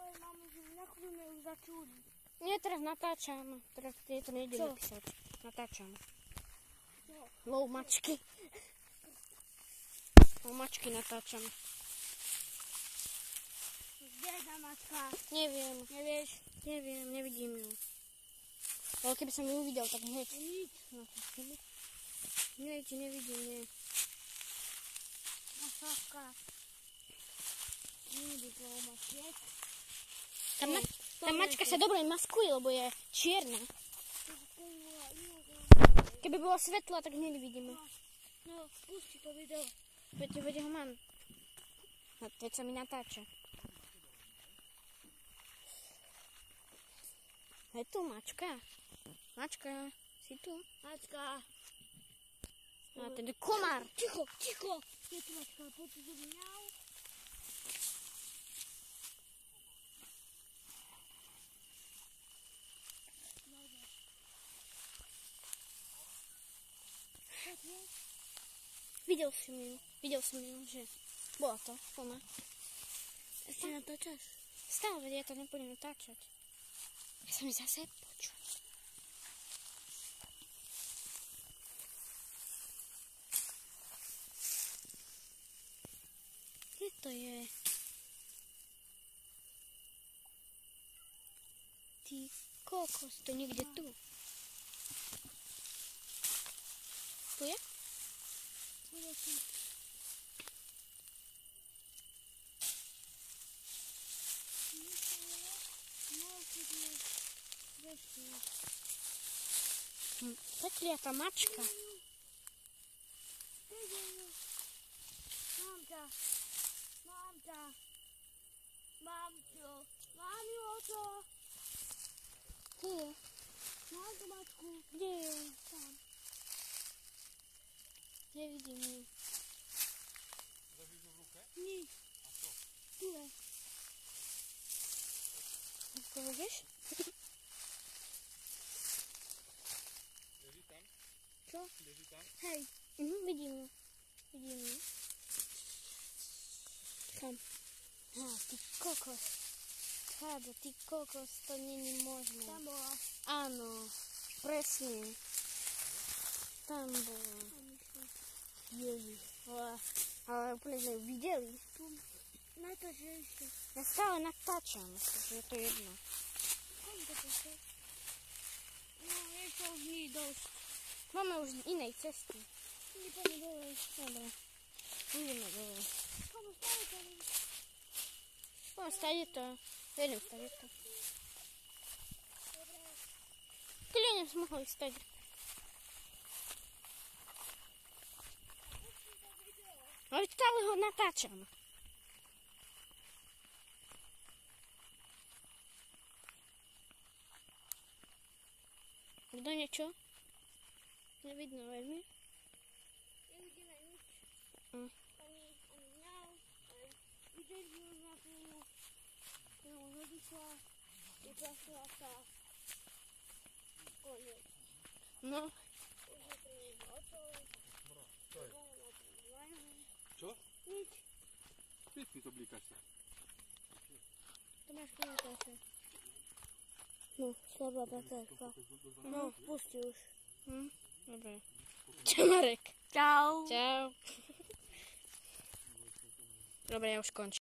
tvojej mamy, že na chvíľu už začúli. Nie, teraz natáčam. Teraz to nejde napísať. Natáčam. Lov mačky. Lov mačky natáčam. Kde je tá mačka? Neviem. Nevieš? Neviem, nevidím ju. Ale keby som ju uvidel, tak hneď. Nič. No, hneď nevidím, nie. Masovka. Nie by bolo mačiek. Tá mačka sa dobre maskuje, lebo je čierna. Keby bola svetlá, tak hneď vidíme. No, pusti to video. Veď ho mám. No, veď sa mi natáča. Je tu mačka? Mačka, si tu? Mačka. A ten je komár. Ticho, ticho. Je tu mačka, poď tu do mňau. Videl som ju, že bola to ona. Ešte natáčaš? Stále, veď ja to nebudem natáčať. Ja som ju zase počul. Kde to je? Ty kokos, to niekde tu. Tu je? Bude si. Pekliatá mačka. Mám ťa. Mám ťa. Mám ťa. Mám ju o to. Kde je? Mám tú mačku. Kde je? Tam. Nevidím ju. Držíš ju v ruke? Nič. A čo? Tu je. Pomôžeš? Leží tam? Čo? Leží tam? Hej. Vidím ju. Vidím ju. Tam. Ty kokos. Cháda, ty kokos, to není možné. Tam bola. Áno, presne. Tam bola. Ježiš. Ale úplne sme ju videli. Natáčaj ešte. Ja stále natáčam, takže je to jedno. Kom to počať? No, ešte už nie dosť. Máme už inej cesty. Ideme dole. Dobre. Ideme dole. Komu stále to nie? No, stade to. Jedem stade to. Dobre. Kľudne sme mohli stať. Ale stále ho natáčam. Kto niečo? Nevidno veľmi. Nevidíme nič. Ani mňau. Videli sme ju na chvíľu. Keď už odišla. Vyplašila sa. Koniec. No. Už je pri nej hotový. Čo je? Čo? Nič. Spíš mi to blíkaš sa. To máš komentáře. No, slabá baterka. No, pusti už. Dobre. Čau, Marek. Čau. Čau. Dobre, ja už končím.